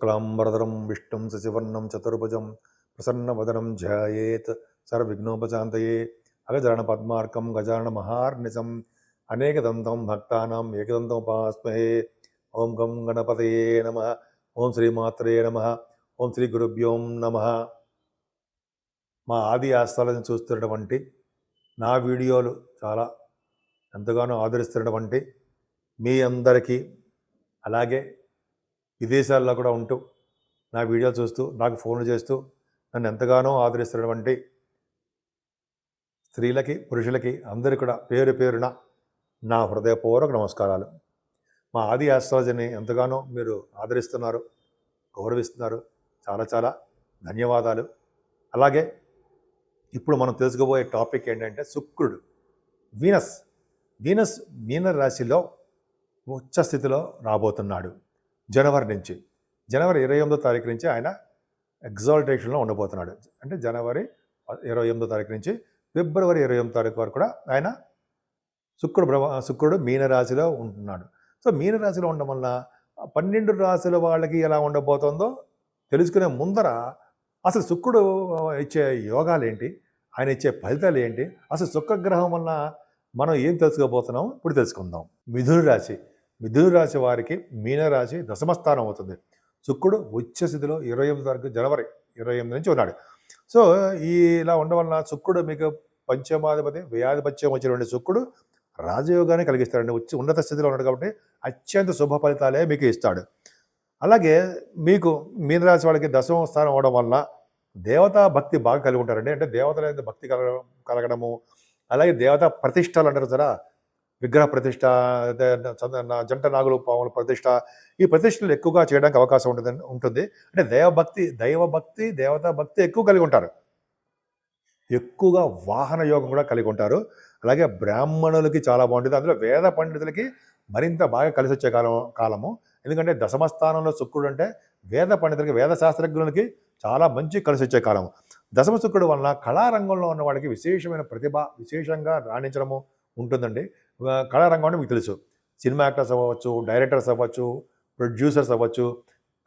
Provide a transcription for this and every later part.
శుక్లాంబరధరం విష్ణుం శశివర్ణం చతుర్భుజం ప్రసన్నవదనం ధ్యాయేత్ సర్వవిఘ్నోపశాంతయే అగజానన పద్మార్కం గజానన మహార్నిశం అనేకదంతం భక్తానాం ఏకదంతముపాస్మహే. ఓం గం గణపతయే నమః. ఓం శ్రీమాత్రే నమః. ఓం శ్రీ గురుభ్యో నమః. మా ఆది ఆస్థాలను చూస్తున్నటువంటి నా వీడియోలు చాలా ఎంతగానో ఆదరిస్తున్నటువంటి మీ అందరికీ, అలాగే విదేశాల్లో కూడా ఉంటూ నా వీడియోలు చూస్తూ నాకు ఫోన్లు చేస్తూ నన్ను ఎంతగానో ఆదరిస్తున్నటువంటి స్త్రీలకి పురుషులకి అందరికీ కూడా పేరు పేరున నా హృదయపూర్వక నమస్కారాలు. మా ఆది ఆస్ట్రాలజీని ఎంతగానో మీరు ఆదరిస్తున్నారు, గౌరవిస్తున్నారు. చాలా చాలా ధన్యవాదాలు. అలాగే ఇప్పుడు మనం తెలుసుకోబోయే టాపిక్ ఏంటంటే శుక్రుడు, వీనస్ మీన రాశిలో ఉచ్చ స్థితిలో రాబోతున్నాడు. జనవరి 28వ తారీఖు నుంచి ఆయన ఎగ్జాల్టేషన్లో ఉండబోతున్నాడు. అంటే జనవరి 28వ తారీఖు నుంచి ఫిబ్రవరి 28వ తారీఖు వరకు కూడా ఆయన శుక్రుడు మీనరాశిలో ఉంటున్నాడు. సో మీనరాశిలో ఉండడం వల్ల 12 రాశుల వాళ్ళకి ఎలా ఉండబోతుందో తెలుసుకునే ముందర అసలు శుక్రుడు ఇచ్చే యోగాలు ఏంటి, ఆయన ఇచ్చే ఫలితాలు ఏంటి, అసలు శుక్రగ్రహం వల్ల మనం ఏం తెలుసుకోబోతున్నాం ఇప్పుడు తెలుసుకుందాం. మిథున రాశి వారికి మీనరాశి దశమస్థానం అవుతుంది. శుక్రుడు ఉచ్చ స్థితిలో 28 వరకు జనవరి 28 నుంచి ఉన్నాడు. సో ఇలా ఉండడం వలన శుక్రుడు మీకు పంచమాధిపతి వ్యయాధిపత్యం వచ్చినటువంటి శుక్రుడు రాజయోగాన్ని కలిగిస్తాడండి. ఉన్నత స్థితిలో ఉన్నాడు కాబట్టి అత్యంత శుభ ఫలితాలే మీకు ఇస్తాడు. అలాగే మీకు మీనరాశి వాళ్ళకి దశమ స్థానం అవడం వలన దేవతా భక్తి బాగా కలిగి ఉంటారండి. అంటే దేవతల మీద భక్తి కలగడము, అలాగే దేవతా ప్రతిష్టలు అంటారు కదా, విగ్రహ ప్రతిష్ట, జంట నాగులు పాముల ప్రతిష్ట, ఈ ప్రతిష్టలు ఎక్కువగా చేయడానికి అవకాశం ఉంటుంది. అంటే దేవతా భక్తి ఎక్కువ కలిగి ఉంటారు. ఎక్కువగా వాహన యోగం కూడా కలిగి ఉంటారు. అలాగే బ్రాహ్మణులకి చాలా బాగుంటుంది. అందులో వేద పండితులకి మరింత బాగా కలిసి వచ్చే కాలము. ఎందుకంటే దశమస్థానంలో శుక్రుడు అంటే వేద పండితులకి, వేద శాస్త్రజ్ఞులకి చాలా మంచి కలిసి వచ్చే కాలము. దశమ శుక్రుడు వలన కళారంగంలో ఉన్న వాడికి విశేషమైన ప్రతిభ, విశేషంగా రాణించడము ఉంటుందండి. కళారంగం అంటే మీకు తెలుసు, సినిమా యాక్టర్స్ అవ్వచ్చు, డైరెక్టర్స్ అవ్వచ్చు, ప్రొడ్యూసర్స్ అవ్వచ్చు,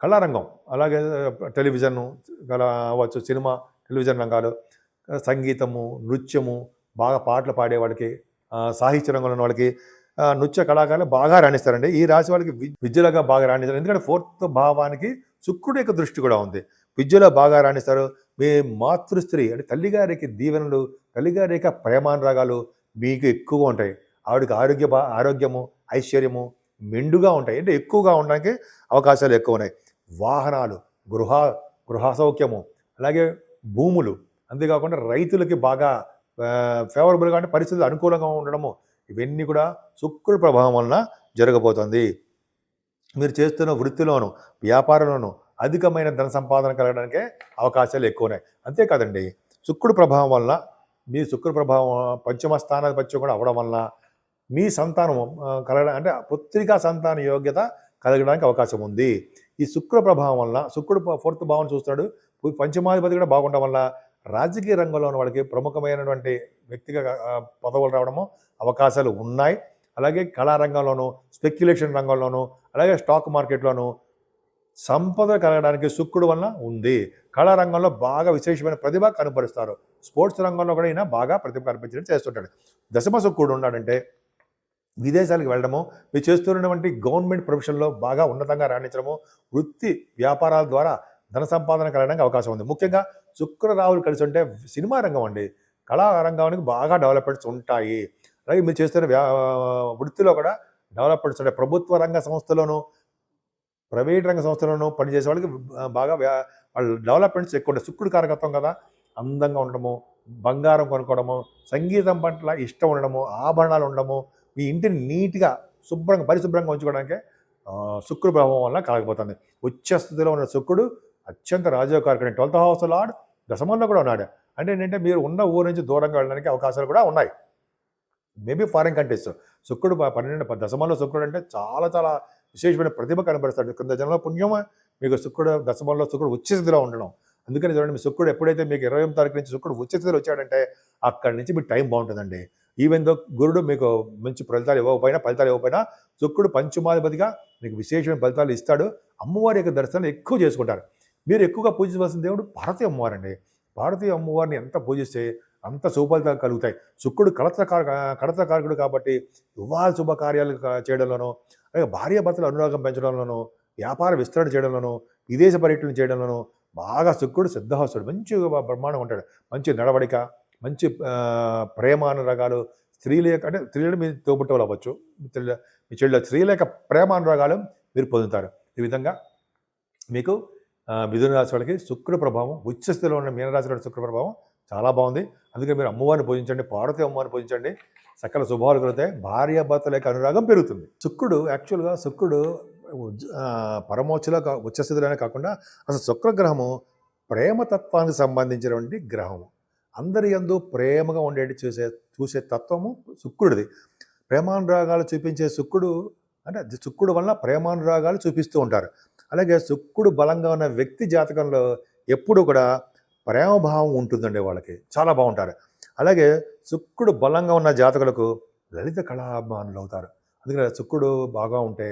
కళారంగం. అలాగే టెలివిజన్ అవ్వచ్చు, సినిమా టెలివిజన్ రంగాలు, సంగీతము, నృత్యము, బాగా పాటలు పాడేవాడికి, సాహిత్య రంగంలో ఉన్న వాళ్ళకి, నృత్య కళాకారులు బాగా రాణిస్తారండి. ఈ రాశి వాళ్ళకి విద్యలుగా బాగా రాణిస్తారు. ఎందుకంటే 4th భావానికి శుక్రుడు యొక్క దృష్టి కూడా ఉంది. విద్యలో బాగా రాణిస్తారు. మీ మాతృస్త్రీ అంటే తల్లిగారికి దీవెనలు, తల్లిగారి యొక్క ప్రేమానురాగాలు మీకు ఎక్కువగా ఉంటాయి. ఆవిడకి ఆరోగ్యము, ఐశ్వర్యము మెండుగా ఉంటాయి. అంటే ఎక్కువగా ఉండడానికి అవకాశాలు ఎక్కువ ఉన్నాయి. వాహనాలు, గృహ సౌఖ్యము, అలాగే భూములు, అంతేకాకుండా రైతులకి బాగా ఫేవరబుల్గా అంటే పరిస్థితులు అనుకూలంగా ఉండడము, ఇవన్నీ కూడా శుక్రుడి ప్రభావం వలన జరగబోతుంది. మీరు చేస్తున్న వృత్తిలోను, వ్యాపారంలోను అధికమైన ధన సంపాదన కలగడానికే అవకాశాలు ఎక్కువ ఉన్నాయి. అంతేకాదండి, శుక్రుడి ప్రభావం వలన, మీ శుక్ర ప్రభావం పంచమ స్థానాధిపత్యం కూడా అవ్వడం వలన మీ సంతానము కలగడం, అంటే పుత్రికా సంతాన యోగ్యత కలగడానికి అవకాశం ఉంది. ఈ శుక్ర ప్రభావం వలన, శుక్రుడు 4th భావం చూస్తున్నాడు, పంచమాధిపతి కూడా బాగుండడం వల్ల రాజకీయ రంగంలో ఉన్న వాళ్ళకి ప్రముఖమైనటువంటి వ్యక్తిగా పదవులు రావడము అవకాశాలు ఉన్నాయి. అలాగే కళారంగంలోను, స్పెక్యులేషన్ రంగంలోను, అలాగే స్టాక్ మార్కెట్లోను సంపద కలగడానికి శుక్రుడు వలన ఉంది. కళారంగంలో బాగా విశేషమైన ప్రతిభ కనపరుస్తారు. స్పోర్ట్స్ రంగంలో కూడా ఈయన బాగా ప్రతిభ కనిపించడం చేస్తుంటాడు. దశమ శుక్రుడు ఉన్నాడంటే విదేశాలకు వెళ్ళడము, మీరు చేస్తున్నటువంటి గవర్నమెంట్ ప్రొఫెషన్లో బాగా ఉన్నతంగా రాణించడము, వృత్తి వ్యాపారాల ద్వారా ధన సంపాదన కలగడానికి అవకాశం ఉంది. ముఖ్యంగా శుక్ర రాహులు కలిసి ఉంటే సినిమా రంగం అండి, కళారంగానికి బాగా డెవలప్మెంట్స్ ఉంటాయి. అలాగే మీరు చేస్తున్న వృత్తిలో కూడా డెవలప్మెంట్స్ ఉంటాయి. ప్రభుత్వ రంగ సంస్థలోను, ప్రైవేట్ రంగ సంస్థలను పనిచేసే వాళ్ళకి బాగా వాళ్ళ డెవలప్మెంట్స్ ఎక్కువ ఉంటాయి. శుక్రుడు కారకత్వం కదా, అందంగా ఉండడము, బంగారం కొనుక్కోవడము, సంగీతం పట్ల ఇష్టం ఉండడము, ఆభరణాలు ఉండడము, మీ ఇంటిని నీట్గా పరిశుభ్రంగా ఉంచుకోవడానికి శుక్రుడు ప్రభావం వల్ల కలగబోతుంది. ఉచ్చ స్థితిలో ఉన్న శుక్రుడు అత్యంత రాజయోగకారకుడు. 12th హౌస్ లార్డ్ దశమంలో కూడా ఉన్నాడు. అంటే ఏంటంటే మీరు ఉన్న ఊరు నుంచి దూరంగా వెళ్ళడానికి అవకాశాలు కూడా ఉన్నాయి. Maybe foreign countries. శుక్రుడు 12 దశమంలో శుక్రుడు అంటే చాలా చాలా విశేషమైన ప్రతిభ కనబరుస్తాడు. కింద జన్మలో పుణ్యం మీకు శుక్రుడు దశమంలో శుక్రుడు ఉచ్చ స్థితిలో ఉండడం. అందుకని చూడండి, మీ శుక్రుడు ఎప్పుడైతే మీకు 28వ తారీఖు నుంచి శుక్రుడు ఉచ్చ స్థితిలో వచ్చాడంటే అక్కడి నుంచి మీ టైం బాగుంటుందండి. ఈవెన్ దో గురుడు మీకు మంచి ఫలితాలు ఇవ్వకపోయినా శుక్రుడు పంచమాధిపతిగా మీకు విశేషమైన ఫలితాలు ఇస్తాడు. అమ్మవారి యొక్క దర్శనం ఎక్కువ చేసుకుంటారు. మీరు ఎక్కువగా పూజించవలసిన దేవుడు పార్వతీ అమ్మవారండి. పార్వతీ అమ్మవారిని ఎంత పూజిస్తే అంత శుభఫలితాలు కలుగుతాయి. శుక్రుడు కడతకారకుడు కాబట్టి వివాహ శుభకార్యాలు చేయడంలోనూ, అలాగే భార్యాభర్తల అనురాగం పెంచడంలోనూ, వ్యాపార విస్తరణ చేయడంలోనూ, విదేశ పర్యటన చేయడంలోనూ బాగా శుక్రుడు సిద్ధహస్తుడు. మంచిగా బ్రహ్మాండంగా ఉంటాడు. మంచి నడవడిక, మంచి ప్రేమానురాగాలు, స్త్రీల యొక్క అంటే స్త్రీలు మీ తోబుట్టవులు అవ్వచ్చు, మీ చెల్లి స్త్రీల యొక్క ప్రేమానురాగాలు మీరు పొందుతారు. ఈ విధంగా మీకు మిథున రాశి వాళ్ళకి శుక్ర ప్రభావం ఉచ్చస్థితిలో ఉన్న మీనరాశి వాడి శుక్ర ప్రభావం చాలా బాగుంది. అందుకే మీరు అమ్మవారిని పూజించండి, పార్వతీ అమ్మవారిని పూజించండి, సకల శుభాలు కలుగుతాయి, భార్యాభర్తల యొక్క అనురాగం పెరుగుతుంది. శుక్రుడు పరమోచ్చలో ఉచ్చస్థితిలోనే కాకుండా అసలు శుక్రగ్రహము ప్రేమతత్వానికి సంబంధించినటువంటి గ్రహము. అందరి యందు ప్రేమగా ఉండేటి చూసే తత్వము శుక్రుడిది. ప్రేమానురాగాలు చూపించే శుక్రుడు వల్ల ప్రేమానురాగాలు చూపిస్తూ ఉంటారు. అలాగే శుక్రుడు బలంగా ఉన్న వ్యక్తి జాతకంలో ఎప్పుడు కూడా ప్రేమభావం ఉంటుందండి, వాళ్ళకి చాలా బాగుంటారు. అలాగే శుక్రుడు బలంగా ఉన్న జాతకులకు లలిత కళాభిమానులు అవుతారు. అందుకని శుక్రుడు బాగా ఉంటే,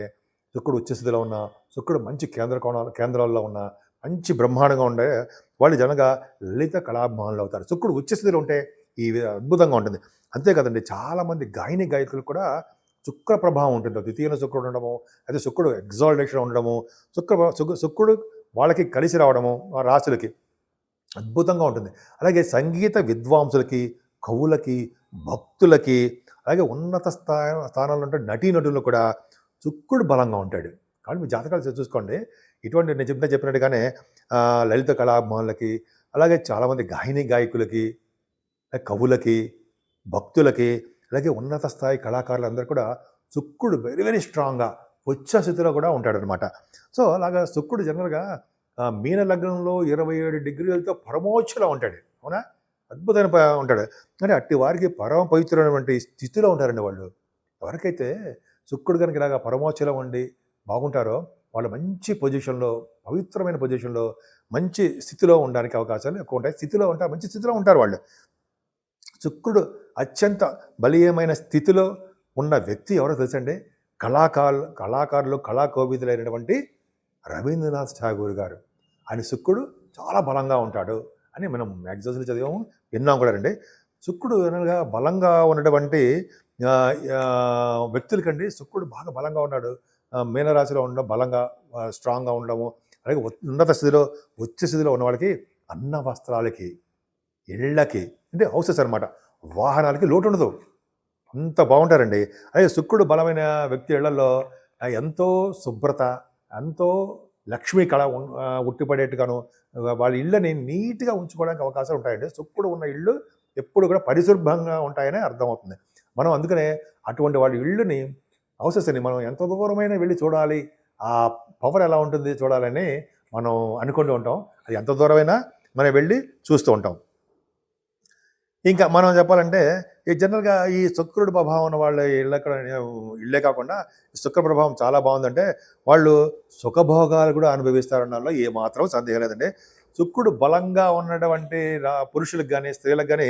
శుక్రుడు ఉచ్చస్థితిలో ఉన్న, శుక్రుడు మంచి కేంద్రాల్లో ఉన్న, మంచి బ్రహ్మాండంగా ఉండే వాళ్ళు జనగా లలిత కళాభిమానులు అవుతారు. శుక్రుడు ఉచ్చస్థితిలో ఉంటే ఈ అద్భుతంగా ఉంటుంది. అంతే కదండి, చాలామంది గాయకులు కూడా శుక్ర ప్రభావం ఉంటుంది. ద్వితీయ శుక్రుడు ఉండడము, అయితే శుక్రుడు ఎగ్జాల్టేషన్ ఉండడము, శుక్రుడు వాళ్ళకి కలిసి రావడము ఆ రాశులకి అద్భుతంగా ఉంటుంది. అలాగే సంగీత విద్వాంసులకి, కవులకి, భక్తులకి, అలాగే ఉన్నత స్థానాల్లో ఉంటే నటీనటులు కూడా శుక్రుడు బలంగా ఉంటాడు. కాబట్టి మీ జాతకాలు చూసుకోండి. ఇటువంటి నేను చెప్పినట్టుగానే లలిత కళాభిమానులకి, అలాగే చాలామంది గాయకులకి, కవులకి, భక్తులకి, అలాగే ఉన్నత స్థాయి కళాకారులందరూ కూడా శుక్రుడు వెరీ వెరీ స్ట్రాంగ్గా ఉచ్చ స్థితిలో కూడా ఉంటాడనమాట. సో అలాగా శుక్రుడు జనరల్గా మీన లగ్నంలో 27 డిగ్రీలతో పరమోచ్చలో ఉంటాడు. అవునా, అద్భుతమైన ఉంటాడు. కానీ అట్టి వారికి పరమ పవిత్రమైనటువంటి స్థితిలో ఉంటారండి వాళ్ళు. ఎవరికైతే శుక్రుడు కనుక ఇలాగా పరమోచ్చలో ఉండి బాగుంటారో వాళ్ళు మంచి పొజిషన్లో, పవిత్రమైన పొజిషన్లో, మంచి స్థితిలో ఉండడానికి అవకాశాలు ఎక్కువ ఉంటాయి. మంచి స్థితిలో ఉంటారు వాళ్ళు. శుక్రుడు అత్యంత బలీయమైన స్థితిలో ఉన్న వ్యక్తి ఎవరో తెలుసండి? కళాకారులు కళాకోవిదులైనటువంటి రవీంద్రనాథ్ ఠాగూర్ గారు. ఆయన శుక్రుడు చాలా బలంగా ఉంటాడు అని మనం మ్యాగజైన్స్లో చదివాము, విన్నాం కూడా రండి. శుక్రుడు జనరల్గా బలంగా ఉన్నటువంటి వ్యక్తులకండి శుక్రుడు బాగా బలంగా ఉన్నాడు. మీనరాశిలో ఉండడం, బలంగా స్ట్రాంగ్గా ఉండడము, అలాగే ఉన్నత స్థితిలో ఉచ్చ స్థితిలో ఉన్న వాళ్ళకి అన్న వస్త్రాలకి, ఇళ్ళకి అంటే హౌసెస్ అనమాట, వాహనాలకి లోటు ఉండదు, అంత బాగుంటారండి. అలాగే శుక్రుడు బలమైన వ్యక్తి ఇళ్లలో ఎంతో శుభ్రత, ఎంతో లక్ష్మీ కళ ఉట్టిపడేట్టుగాను వాళ్ళ ఇళ్ళని నీట్గా ఉంచుకోవడానికి అవకాశాలు ఉంటాయండి. శుక్రుడు ఉన్న ఇళ్ళు ఎప్పుడు కూడా పరిశుభ్రంగా ఉంటాయని అర్థమవుతుంది. మనం అందుకనే అటువంటి వాళ్ళ ఇళ్ళని, హౌసెస్ని మనం ఎంత దూరమైనా వెళ్ళి చూడాలి, ఆ పవర్ ఎలా ఉంటుంది చూడాలని మనం అనుకుంటూ ఉంటాం. అది ఎంత దూరమైనా మనం వెళ్ళి చూస్తూ ఉంటాం. ఇంకా మనం చెప్పాలంటే ఈ జనరల్గా ఈ శుక్రుడు ప్రభావం ఉన్న వాళ్ళ ఇళ్ళే కాకుండా శుక్ర ప్రభావం చాలా బాగుందంటే వాళ్ళు సుఖభోగాలు కూడా అనుభవిస్తారన్నలో ఏమాత్రం సందేహం లేదండి. శుక్రుడు బలంగా ఉన్నటువంటి పురుషులకు కానీ స్త్రీలకు కానీ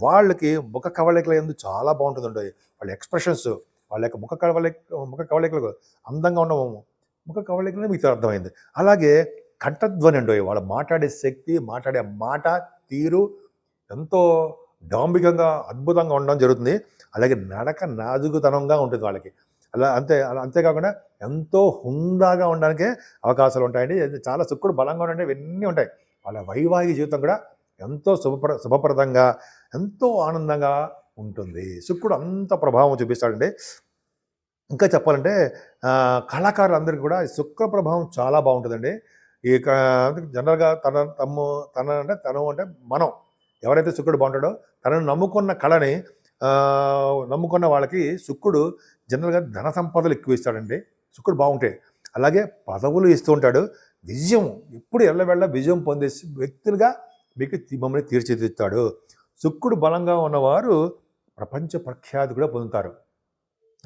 వాళ్ళకి ముఖ కవళికల యందు చాలా బాగుంటుందండి. వాళ్ళ ఎక్స్ప్రెషన్స్, వాళ్ళ యొక్క ముఖ కవళికలు అందంగా ఉండవు, ముఖ కవళికలనే మీకు అర్థమైంది. అలాగే కంఠధ్వని అండి, వాళ్ళు మాట్లాడే శక్తి, మాట్లాడే మాట తీరు ఎంతో డాంబికంగా అద్భుతంగా ఉండడం జరుగుతుంది. అలాగే నడక నాజుకుతనంగా ఉంటుంది వాళ్ళకి. అంతేకాకుండా ఎంతో హుందాగా ఉండడానికే అవకాశాలు ఉంటాయండి. చాలా శుక్రుడు బలంగా ఉండే ఇవన్నీ ఉంటాయి. వాళ్ళ వైవాహిక జీవితం కూడా ఎంతో శుభప్రదంగా, ఎంతో ఆనందంగా ఉంటుంది. శుక్రుడు అంత ప్రభావం చూపిస్తాడండి. ఇంకా చెప్పాలంటే కళాకారులందరికీ కూడా శుక్ర ప్రభావం చాలా బాగుంటుందండి. ఈ జనరల్గా తను అంటే మనం ఎవరైతే శుక్రుడు బాగుంటాడో తనను నమ్ముకున్న వాళ్ళకి శుక్రుడు జనరల్గా ధన సంపదలు ఎక్కువ ఇస్తాడండి. శుక్రుడు బాగుంటే అలాగే పదవులు ఇస్తూ ఉంటాడు. విజయం ఎప్పుడు ఎల్లవెళ్ళ విజయం పొందే వ్యక్తులుగా మీకు మమ్మల్ని తీర్చిదిద్దుతాడు. శుక్రుడు బలంగా ఉన్నవారు ప్రపంచ ప్రఖ్యాతి కూడా పొందుతారు.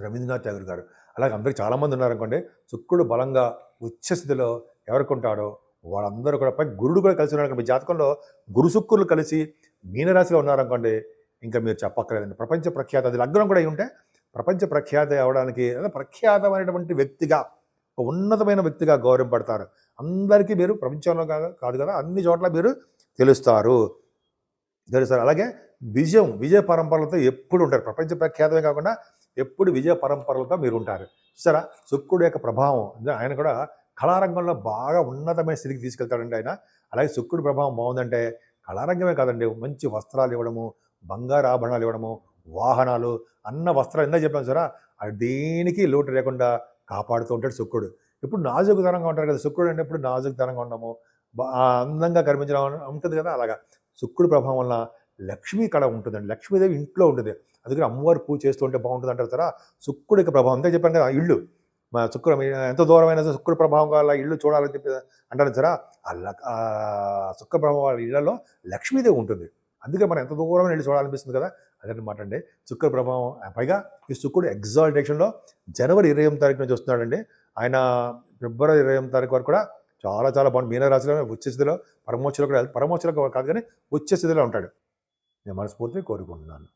రవీంద్రనాథ్ ఠాగూర్ గారు అలాగే అందరికి చాలామంది ఉన్నారనుకోండి. శుక్రుడు బలంగా ఉచ్చస్థితిలో ఎవరికి ఉంటాడో వాళ్ళందరూ కూడా గురుడు కూడా కలిసి ఉన్నారనుకోండి. మీ జాతకంలో గురు శుక్రులు కలిసి మీనరాశిలో ఉన్నారనుకోండి, ఇంకా మీరు చెప్పక్కర్లేదండి. ప్రపంచ ప్రఖ్యాత అది లగ్నం కూడా అయి ఉంటే ప్రపంచ ప్రఖ్యాత అవ్వడానికి ప్రఖ్యాతమైనటువంటి వ్యక్తిగా, ఒక ఉన్నతమైన వ్యక్తిగా గౌరవపడతారు. అందరికీ మీరు ప్రపంచంలో కాదు కదా, అన్ని చోట్ల మీరు తెలుస్తారు. అలాగే విజయ పరంపరలతో ఎప్పుడు ఉంటారు. ప్రపంచ ప్రఖ్యాతమే కాకుండా ఎప్పుడు విజయ పరంపరలతో మీరు ఉంటారు. చూసారా, శుక్రుడు యొక్క ప్రభావం ఆయన కూడా కళారంగంలో బాగా ఉన్నతమైన స్థితికి తీసుకెళ్తాడండి ఆయన. అలాగే శుక్రుడి ప్రభావం బాగుందంటే కళారంగమే కాదండి, మంచి వస్త్రాలు ఇవ్వడము, బంగారు ఆభరణాలు ఇవ్వడము, వాహనాలు, అన్న వస్త్రాలు ఇందాక చెప్పాను సరే, అది దేనికి లోటు లేకుండా కాపాడుతూ ఉంటాడు శుక్రుడు. ఇప్పుడు నాజుకుతనంగా ఉంటారు కదా, శుక్రుడు అంటే ఇప్పుడు నాజుకుతనంగా ఉండము, అందంగా కనిపించడం ఉంటుంది కదా. అలాగా శుక్రుడి ప్రభావం వల్ల లక్ష్మీ కళ ఉంటుందండి, లక్ష్మీదేవి ఇంట్లో ఉంటుంది. అందుకని అమ్మవారు పూజ చేస్తూ ఉంటే బాగుంటుంది అంటారు కదా. శుక్రుడి యొక్క ప్రభావం అంతే చెప్పాను కదా, ఇల్లు మా శుక్రం ఎంత దూరమైనా శుక్ర ప్రభావం వల్ల ఇల్లు చూడాలని చెప్పి అంటారు సరే, ఆ శుక్ర ప్రభావం వాళ్ళ ఇళ్లలో లక్ష్మీదేవి ఉంటుంది. అందుకే మనం ఎంత దూరమైన ఇల్లు చూడాలనిపిస్తుంది కదా, అదనమాట అండి శుక్ర ప్రభావం. పైగా ఈ శుక్రుడు ఎగ్జాల్టేషన్లో జనవరి 28వ తారీఖు నుంచి వస్తున్నాడండి. ఆయన ఫిబ్రవరి 28వ తారీఖు వరకు కూడా చాలా చాలా బాగుంది. మీనరాశిలో ఉచ్చ స్థితిలో పరమోచ్చలో కూడా, పరమోచ్చలో కాదు కానీ ఉచ్చ స్థితిలో ఉంటాడు. నేను మనస్ఫూర్తిగా కోరుకుంటున్నాను.